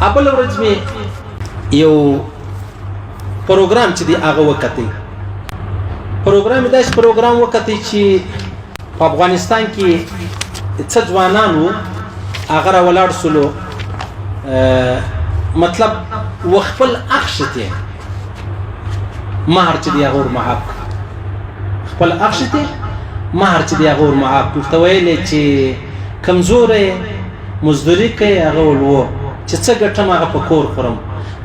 ابل ورځ مې یو پروګرام چې دی هغه وکړی پروګرام داس پروګرام وکړی چې په افغانستان کې څه ځوانانو هغه راولاړ سلو مطلب وخپل اخشته مہر چې دی هغه ورمحاب خپل اخشته مہر چې دی هغه ورمحاب ورته ویل چې کمزورې مزدوري کوي هغه ولو چې څه ګټم هغه په کور خورم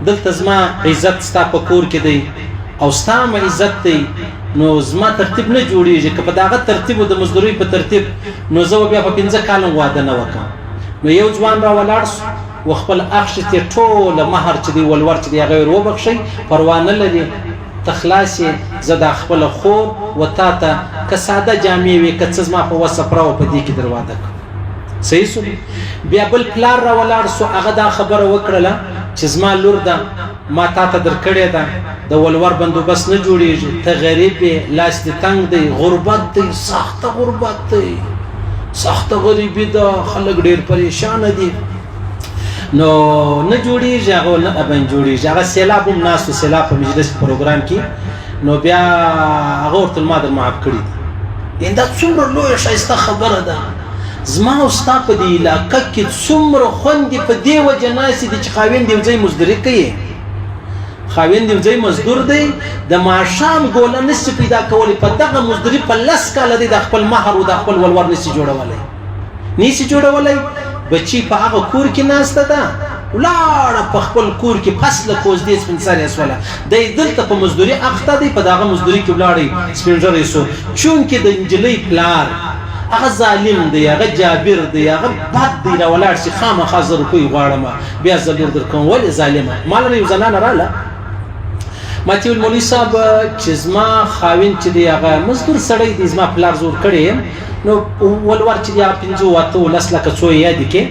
دلته زما عزت ستا په کور کې دی او ستا م عزت دی نو زما ترتیب نه جوړیږي که په دغه ترتیب د مزدوري په ترتیب نو زه بیا په 15 کال واده نه وکم نو یو ځوان را ولاړ و خپل اخشته ټول مہر چې دی ولور چې دی هغه ور وبخشي پروا نه لري تخلاصي زدا خپل خور و تا ته که ساده جامې وي که څه زما په وسه پراو په دې کې درواده صحیح سو بیا بل پلار را ولاړ سو هغه دا خبره وکړه چې زما لور ده ما تا ته درکړې ده د ولور بندوبست نه جوړیږي ته غریب لاس دې تنگ دی غربت دی سخت غربت دی سخت غریبی ده خلک ډیر پریشان دي نو نه جوړیږي هغه نه ابن جوړیږي هغه سیلاب هم ناس سیلاب په مجلس پروګرام کې نو بیا هغه ورته ما در معاف کړی دا څومره لوی شایسته خبره ده زما او ستا په دې علاقه کې څومره خوندې په دې وجه ناسې دي چې خاوند یو ځای مزدوري کوي خاوند یو ځای مزدور دی د ماښام ګوله نشي پیدا کولی په دغه مزدوري په 10 کاله دی د خپل مهر او د خپل ولور نشي جوړولی بچی په هغه کور کې ناسته ده ولاړه په خپل کور کې فصله کوزدې سپین سرې اسوله دی دلته په مزدوري اخته دی په دغه مزدوري کې ولاړی سپین ژرې سو چونکې د نجلۍ پلار هغه ظالم دی هغه جابر دی هغه بد دی را ولاړ شي خامخا زه روپۍ غواړم بیا زه لور درکوم ولې ظالمه ما له یو زنانه راله ما ته ویل مولوي صاحب چې زما خاوند چې دی هغه مزدور سړی دی زما پلار زور کړی نو ولور چې یا 15 لکه څو یاد کې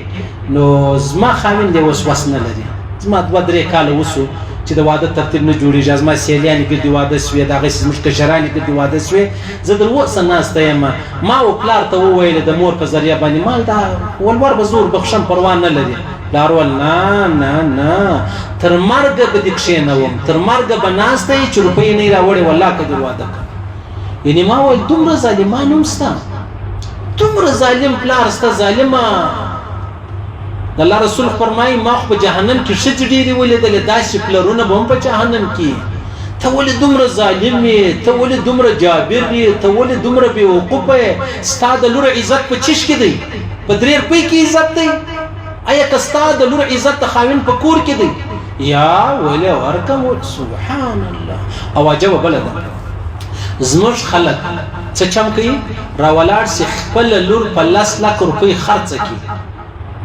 نو زما خاوند دی وسوس نه لري زما 2-3 کال وسو چې د واده ترتیب نه جوړیږي زما سیلیانې ګرځي واده سوی دغه زموږ کشرانې ګرځي واده سوی زه در اوسه ناسته یم ما او پلار ته وویل د مور په ذریعه باندې مال دا ولور به زور بخښم پروا نه لري پلار ول نه تر مرګه به دې کښېنوم تر مرګه به ناسته یې چې روپۍ نه یې راوړې والله که دې واده کړم یعنې ما ویل دومره ظالمان هم شته دومره ظالم پلار شته ظالمه د الله رسول فرمایي ما خو په جهنم کې ښځې ډېرې ولیدلې داسې پلرونه به هم په جهنم کې ته ولې دومره ظالم یې ته ولې دومره جابر یې ته ولې دومره بېوقوفه یې ستا د لور عزت په چیش کې دی په 3 روپۍ کې عزت دی آیا که ستا د لور عزت د خاوند په کور کې دی یا ولې ورکم سبحان الله او عجبه بله ده زموږ خلک څه چم کوي راولاړ سي خپل لور په 10 لک روپۍ خرڅه کړي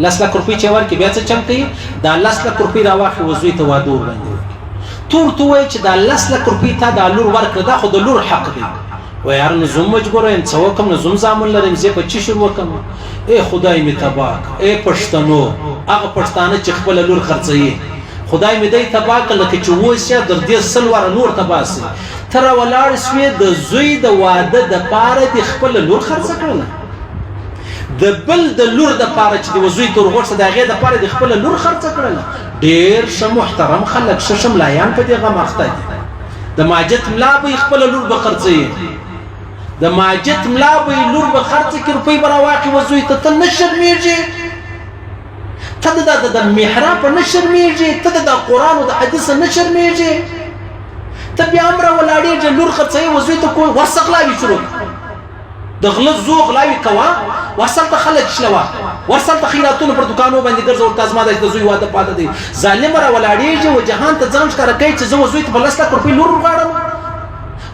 10 لک روپۍ چې ورکړي بیا څه چم کوي دا 10 لک روپۍ راواخلي وزوی ته واده ورباندې تور ته وایي چې دا 10 لک روپۍ تا دا لور ورکړه دا خو د لور حق دی و یار نو زوم مجبوره یم څه وکم نو زوم زامن لرم زه په چی شروع وکم ای خدای می تباک ای پښتنو هغه پښتانه چې خپل لور خرڅوي خدای می دای تباک لکه چې وسه در دې سلوار نور تباسي تر ولاړ سوی د زوی د واده د پاره د خپل لور خرڅ کړل د بل د لور د پاره چې د وزوی تر غوښه د هغه د پاره د خپل لور خرڅ کړل ډیر شه محترم خلک ششم لایان په دغه مخته دي د ماجت ملا به خپل لور به خرڅي د ماجت ملا به لور به خرڅ کړي روپۍ برا واقع وزوی ته نشرمېږي ته د محراب نشرمېږي ته د قران او د حدیث نشرمېږي ته بیا امر ولاړې لور خرڅي وزوی ته کو ورسقلاوي شروع د غلط زو غلاوي کوا ورسلته خلک شلوا ورسلته خیراتونه پر دکانو باندې ګرځو ورته ازما د زوی واده پاته دی ظالم را ولاړېږي و جهان ته ځان ښکاره کوي چې زه وزوی ته په 10 لک روپۍ لور غواړم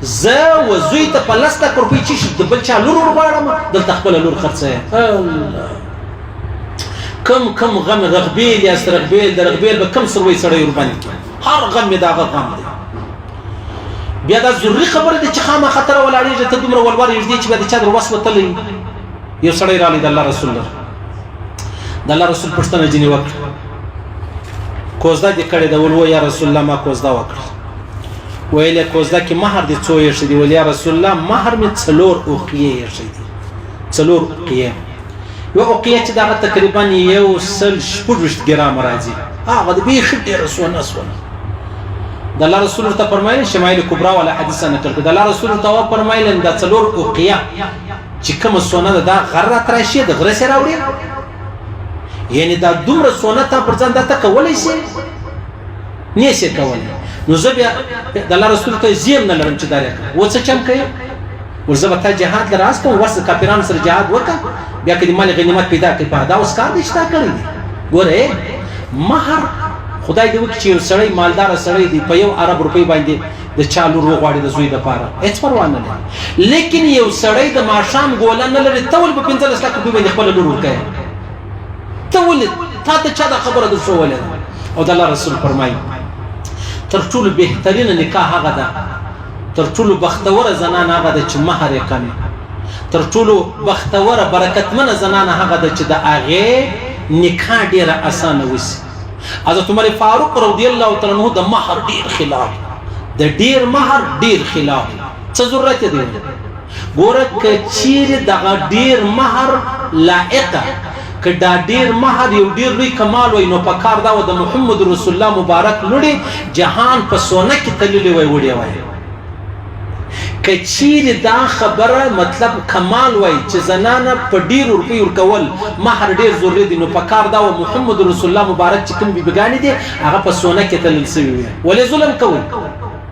زه وزوی ته په 10 لک روپۍ چې د بل چا لور غواړم دلته خپل لور خرڅه کم غم رغبیل یا سرغبیل د رغبیل به کم سروي سړی ور باندې هر غم می داغه غم دی بیا دا ضروري خبره ده چې خامہ خطر ولاړېږي ته دومره ولور یږدې چې بیا د چا در وس وتلی یو سړی رالی د الله رسول پښتنه جنې وکړه کوزده دې کړې ده ولو یا رسول الله ما کوزده وکړه ویلې کوزده کې مهر دې څو یې دی ول یا رسول الله مهر مې 4 اوقیه یې دی 4 اوقیه یو اوقیه چې دا تقریبا 140 ګرام راځي هغه د بیخ ډېره سونه د الله رسول ته فرمایي شمایل کبرا ولا حدیث نقل کړ د الله رسول ته فرمایي دا څلور اوقیا چې کوم سونه دا غره ترشي د غره سره راوړي یعنی دا دومره سونه ته پر ځان د کولای شي نه شي کولای نو زه بیا د الله رسول ته زیم نه لرم چې دا راکړه و څه چم کوي ورزه به ته جهاد لراس کوم ورسره کافرانو سره جهاد وکړه بیا کله مال غنیمت پیدا کوي په دا اوس کار نشته کړی ګوره مہر خدای دې وکړي چې یو سړی مالدار سړی دی په 1 ارب روپۍ باندې د چالو روغواړي د زوی لپاره هیڅ پروا نه لري لیکن یو سړی د ماشام ګوله نه لري تول په 15 لک روپۍ باندې خپل لور ورکړي تول تا ته چا دا خبره در شو ولې او د الله رسول فرمایي تر ټولو بهترین نکاح هغه ده تر ټولو بختوره زنانه هغه ده چې مہر یې کم تر ټولو بختوره برکتمنه زنانه هغه ده چې د هغې نکاح ډېره اسانه وسي حضرت عمر فاروق رضی الله تعالی عنہ د مہر ډیر خلاف د ډیر مہر ډیر خلاف څه ضرورت دی ګوره کچیر دغه ډیر مہر لائقه کدا ډیر مہر یو ډیر لوی کمال وای نو په کار دا د محمد رسول الله مبارک لوري جهان په سونه کې تللی وای وړي وای کچیر دا خبره مطلب کمال وای چې زنانه په ډیر روپی ورکول مہر ډیر ضروري دي نو په کار دا محمد رسول الله مبارک چې کوم بیبګانی دي هغه په سونه کې تلل سوی وي ولې ظلم کوي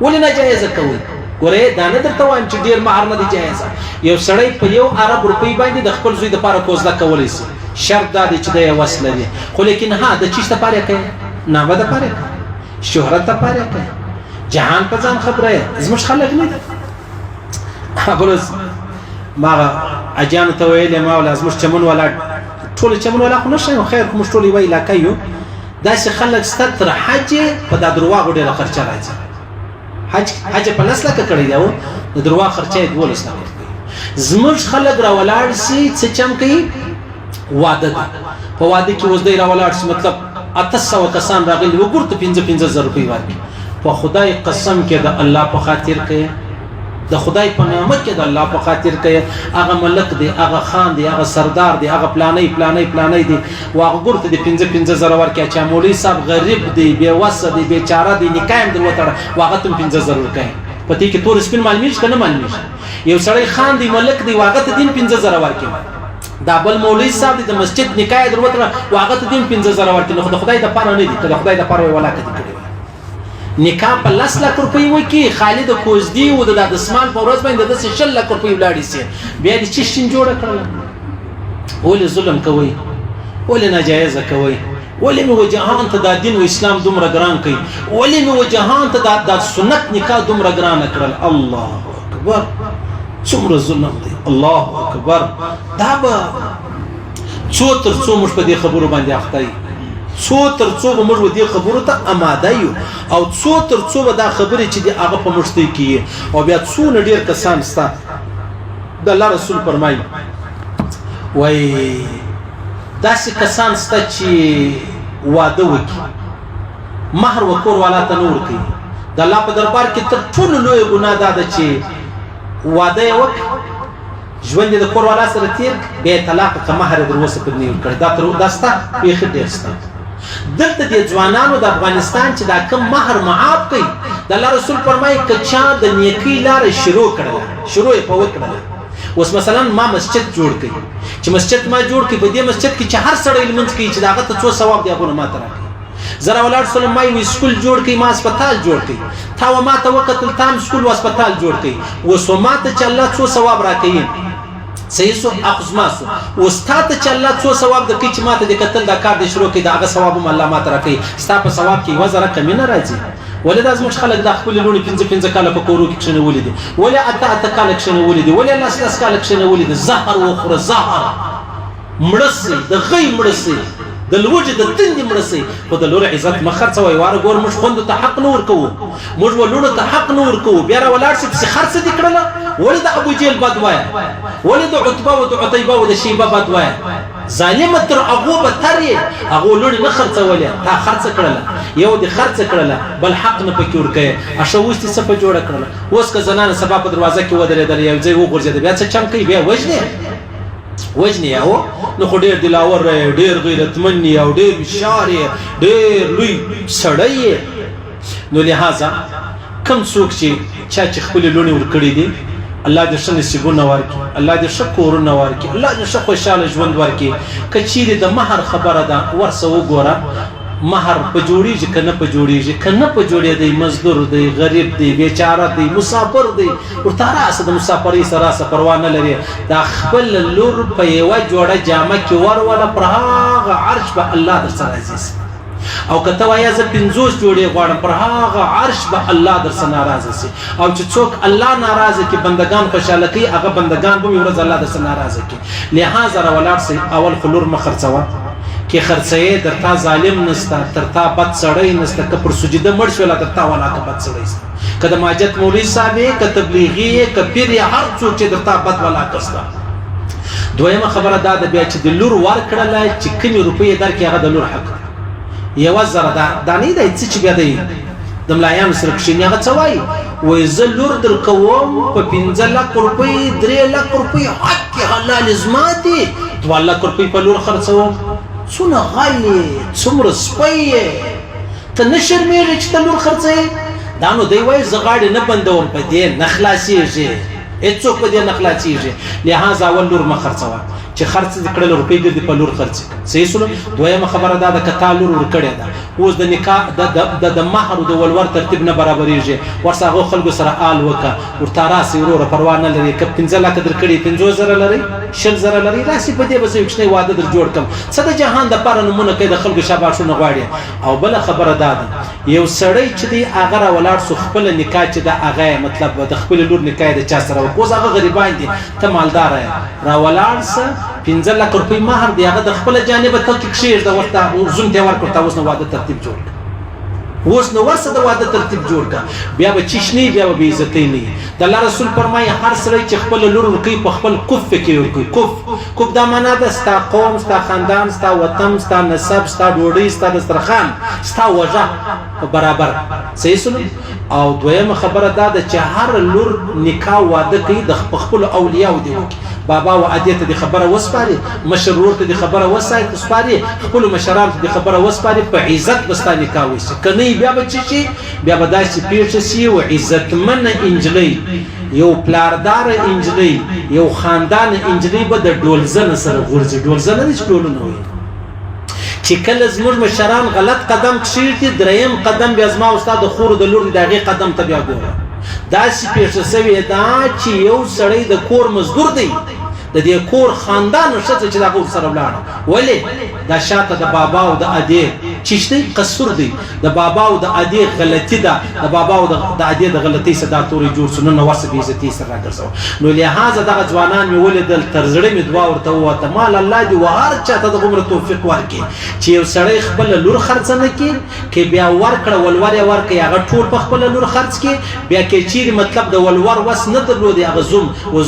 ولې ناجایز کوي ګوره دا نه درته وایم چې ډیر مہر نه دی جایز یو سړی په 1 ارب روپی باندې د خپل زوی د لپاره کوزله کولای شي شرط دا دی چې د وسله دي خو لیکن ها د چیشته پاره کوي نه ودا پاره کوي شهرت ته پاره کوي جهان په ځان خبره زموږ خلک نه خبرز ما اجان ته ویل ما ولا زموږ چمن ولا ټول چمن ولا خو نشي خیر کوم ټول وی لا کوي داسې خلک ستر حج په د درواغ ډېر خرچه راځي حج په لاس لکه کړی دی د درواغ خرچه دی ولس نه کوي زموږ خلک را ولاړ سي څه چم کوي واده په واده کې وځي را ولاړ سي مطلب 800 کسان راغلي وګورته 15,000 روپۍ ورکړي په خدای قسم کې د الله په خاطر کوي د خدای په نامه کې د الله په خاطر کوي هغه ملک دی هغه خان دی هغه سردار دی هغه پلانې دی واغه ګورته د 15,000 ورکړي چې مولوی صاحب غریب دی بے وسه دی بیچاره دی نکایم دی وتر واغه تم 15,000 ورکړي پتی کې تور سپین معلومیش کنه معلومیش یو سړی خان دی ملک دی واغه ته 15,000 ورکړي دا بل مولوی صاحب د مسجد نکای در وتر واغه ته 15,000 ورکړي نو خدای د پاره نه دي خدای د پاره ولا کړي نکاح په 10 لک روپۍ وکي خالد کوزدی و د دسمان په ورځ باندې د 6 لک روپۍ ولاړی سي بیا د چشتین جوړ کړل ولې ظلم کوي ولې ناجایز کوي ولې مو جهان ته د دین او اسلام دومره ګران کوي ولې مو جهان ته د سنت نکاح دومره ګران کړل الله اکبر څومره ظلم دی الله اکبر دا به څو تر څو موږ په دې خبرو باندې اخته څو تر څو موږ و دې خبرو ته آماده یو او څو تر څو دا خبرې چې دی هغه په مشتي کې او بیا څو ډیر کسان ستا د الله رسول فرمایي وای داسې کسان ستا چې واده وکړي مہر وکور والا ته نور کوي د الله په دربار کې تر ټولو لوی ګناه ده چې واده وکړي ژوند د کور والا سره تیر به طلاق که مہر دروسه په نیول کړي دا تر داستا به خډیر ستا دلته د ځوانانو د افغانستان چې دا کم مہر معاف کوي د الله رسول فرمایي کچا د نیکی لار شروع یې په وکړه اوس مثلا ما مسجد جوړ کړي چې مسجد ما جوړ کړي په دې مسجد کې چې هر سړی لمونځ کوي چې داغه ته څو ثواب دی هغه ما ته راکړي زرا ولاد سلام ما یو سکول جوړ کړي ما هسپتال جوړ کړي تا و ما ته وکتل تام سکول او هسپتال جوړ کړي و سو ما ته چې الله څو ثواب راکړي صحیح سو اخذ ما سو استاد چې الله څو ثواب د کی چې ماته د قتل دا کار د شروع کې دا هغه ثواب هم الله ماته راکړي ستا په ثواب کې وزره کمی نه راځي ولې د ازمش خلک د خپل لونی 15 کاله په کورو کې کښنه ولیدي ولې اته کاله کښنه ولیدي ولې الله 10 کاله کښنه ولیدي زهر او خور زهر مړسي د غي مړسي د لوجه د تند مړسي په د لور عزت مخرڅ وای واره ګور مش خوند ته حق نور کوو موږ ولونو ته حق نور کوو بیا را ولاړ شي خرڅ دي کړل ولې د ابو جهل بدوایا ولې د عتبه او د عتیبه او د شیبه بدوایا ظالم تر هغه به ترې هغه لور نه خرڅولې تا خرڅ کړل یو د خرڅ کړل بل حق نه پکې ورکه اشوستي صفه جوړ کړل اوس که زنانه سبا په دروازه کې ودرېدل یو ځای وګرځید بیا څه چم کوي بیا وجنه وجنی او نو خو ډیر دلاور ډیر غیرتمن او ډیر هوښیار ډیر لوی سړی نو لہذا کم څوک چې خپل لونی ورکړي دي الله دې ښه نصیبونه ورکړي الله دې ښه کورونه ورکړي الله دې ښه خوشاله ژوند ورکړي که چیرې د مهر خبره ده ورسه وګوره مهر په جوړیږي که نه په جوړیږي که نه په جوړېدی مزدور دی غریب دی بیچاره دی مسافر دی ورته راسه د مسافرۍ سره راسه پروا نه لري دا خپل لور په یوه جوړه جامه کې وروله پر هغه عرش به الله در سره عزیز او که ته وایې زه 50 جوړې غواړم پر هغه عرش به الله در سره ناراضه سي او چې څوک الله ناراضه کې بندگان خوشاله کوي هغه بندگان به ورځ الله در سره ناراضه کوي لہذا راولاړ سي اول خلور مخرڅوه کې خرڅې درتا ظالم نستا ترتا بد سړی نستا که پر سجده مړ شو لا درتا ولا که بد سړی نستا که د ماجت مولوی صاحب که تبلیغی که پیر هر څوک چې درتا بد ولا کستا دویمه خبره دا ده بیا چې د لور ورکړله چې کمی روپۍ درکې هغه د لور حق یوه زره دا نه دی څه چې بیا دی د ملایانو سره کښېني هغه څه وایي وایي زه لور درکوم په 15 لک روپۍ 3 لک روپۍ حق حلال زما دي 2 لک روپۍ په لور خرڅوم څونه غایې څومره سپی یې ته نه شرمېږې چې ته لور خرڅوې دا نو دی وایي زه غاړې نه بندوم په دې نه خلاصېږي هېڅوک په دې نه خلاصېږي لہذا اول لور مه خرڅوه چې خرڅ دې کړل روپۍ ګرځي په لور خرڅ صحیح سلو دویمه خبره دا ده که تا لور ورکړې ده اوس د نکاح د مهر او د ولور ترتیب نه برابرېږي ورسه هغو خلکو سره آل وکړه ورته راسئ وروره پروا نه لري که 15 لکه درکړي 50 زره لري 20 زره لري راسئ په دې به زه یو کوچنی واده در جوړ کړم څه د جهان دپاره نومونه کوي د خلکو شاباشونه غواړي او بله خبره دا ده یو سړی چې دی هغه راولاړ سو خپله نکاح چې ده هغه مطلب د خپلې لور نکاح د چا سره وکړو اوس هغه غریبان دي ته مالداره یې راولاړ سه 15 لک روپۍ مهر دی هغه د خپله جانبه ته کې کښېږده ورته زوم ته یې ورکړه اوس نه واده ترتیب جوړ کړه اوس نو ورسه د واده ترتیب جوړ کړه بیا به چیش نه بیا به بې عزتۍ نه د الله رسول فرمایي هر سړی چې خپله لور ورکوي په خپل کف کې ورکوي کف دا معنا ده ستا قوم ستا خاندان ستا وطن ستا نسب ستا ډوډۍ ستا دسترخوان ستا وژه برابر صحیح سلو او دویمه خبره دا ده چې هر لور نکاح واده کوي د خپلو اولیاو دې وکړي بابا و ادې ته د خبره وسپاري مشر ورور ته د خبره وسپاري خپلو مشرانو ته د خبره وسپاري په عزت به ستا نکاح وشي که نه بیا به څه شي بیا به داسې پېښه شي و عزتمنه انجلۍ یو پلارداره انجلۍ یو خاندانه انجلۍ به د ډولزنه سره غورځي ډولزنه دی چې ډولونه وایي چې کله زموږ مشران غلط قدم کښېږدي دریم قدم بیا زما او ستا د خور د لور د هغې قدم ته بیا ګوره داسې پېښه سوې ده چې یو سړی د کور مزدور دی د دې کور خاندان ښځه چې د هغه ورسره ولاړه ولې دا شاته د بابا او د ادې چیش دی قصور دی د بابا او د ادې غلطي ده د بابا او د ادې د غلطۍ سره دا تورې جوړ شو نن ورسه بې عزتۍ سره راګرځوه نو لہذا دغه ځوانان مې ولیدل تر زړه مې دعا ورته ووته مال الله دې وهر چاته د عمر توفیق ورکړي چې یو سړی خپله لور خرڅه نه کړي که بیا ورکړه ولور یې ورکړي هغه ټول په خپله لور خرڅ کړي بیا که چیرې مطلب د ولور وس نه درلودی هغه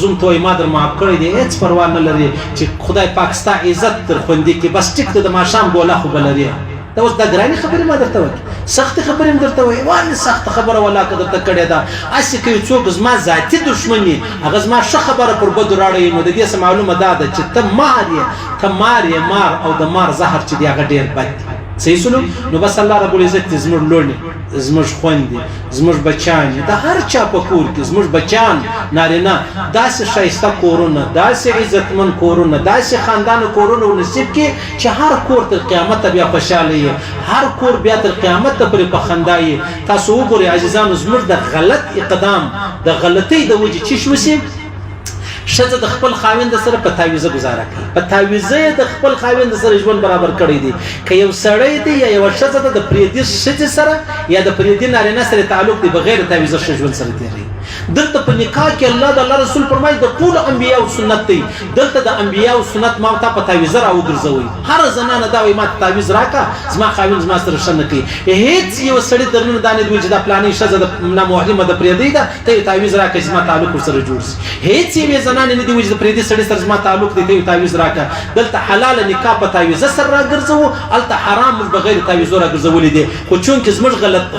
زوم ته وایي ما در معاف کړی دی هېڅ پروا نه لري چې خدای پاک ستا عزت در خوندي کړي بس ټیک ته د ماښام ګوله خو به لري دا اوس دا ګرانې خبرې ما درته وکړي سختې خبرې م درته وایي ولې سخته خبره ولاکه درته کړې ده هسې که یو څوک زما ذاتي دښمن وي هغه زما ښه خبره پر بدو راړوي نو د دې څه معلومه دا ده چې ته مار یې مار او د مار زهر چې دی هغه ډېر بد دی صحیح سلو نو بس الله رب العزت دې زموږ لوڼې زموږ خویندې زموږ بچیان د هر چا په کور کې زموږ بچیان نارینه داسې ښایسته کورونه داسې عزتمن کورونه داسې خاندانه کورونه ونصیب کړي چې هر کور تر قیامته بیا خوشحاله یې هر کور بیا تر قیامته پورې په خندا یې تاسو وګورئ عزیزانو زموږ د غلط اقدام د غلطۍ د وجې چی شوسي ښځه د خپل خاوند سره په تعویزه گزاره کوي په تعویزه د خپل خاوند سره ژوند برابر کړی دی که یو سړی دی یا یوه ښځه ده د پردي ښځې سره یا د پردي نارینه سره تعلق دی بغیر تعویزه ښه ژوند سره تېروي دلته په نکاح کې الله د الله رسول فرمایي د ټولو انبیاو سنت دی دلته د انبیاو سنت ما ته په تعویزه راوګرځوئ هر زنانه دا وایي ما ته تعویز راکړه زما خاوند زما سره ښه نه کوي هېڅ یو سړي تر نن دا نه وایي چې دا فلانۍ ښځه د نامحرمه د پردۍ ده ته یې تعویز راکړه چې زما تعلق ورسره جوړ شي هېڅ یوې زنانې نه دي وایي چې د پردي سړي سره زما تعلق دی ته یې تعویز راکړه دلته حلاله نکاح په تعویزه سره راګرځوو هلته حرام موږ بغیر تعویزو راګرځولي دي خو چونکې زموږ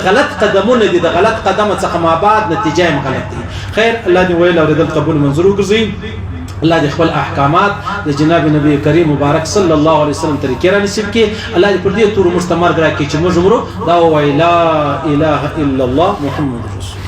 غلط قدمونه دي د غلط قدمه څخه ما بعد نتیجه یې هم غلط دی خیر الله دې ویل اورېدل قبول منظور وګرځوي الله دې خپل احکامات د جناب نبی کریم مبارک صلی الله علیه وسلم طریقې را نصیب کړي الله دې پر دې تور مستمر راکړي چې موږ مرو دا وای لا اله الا الله محمد رسول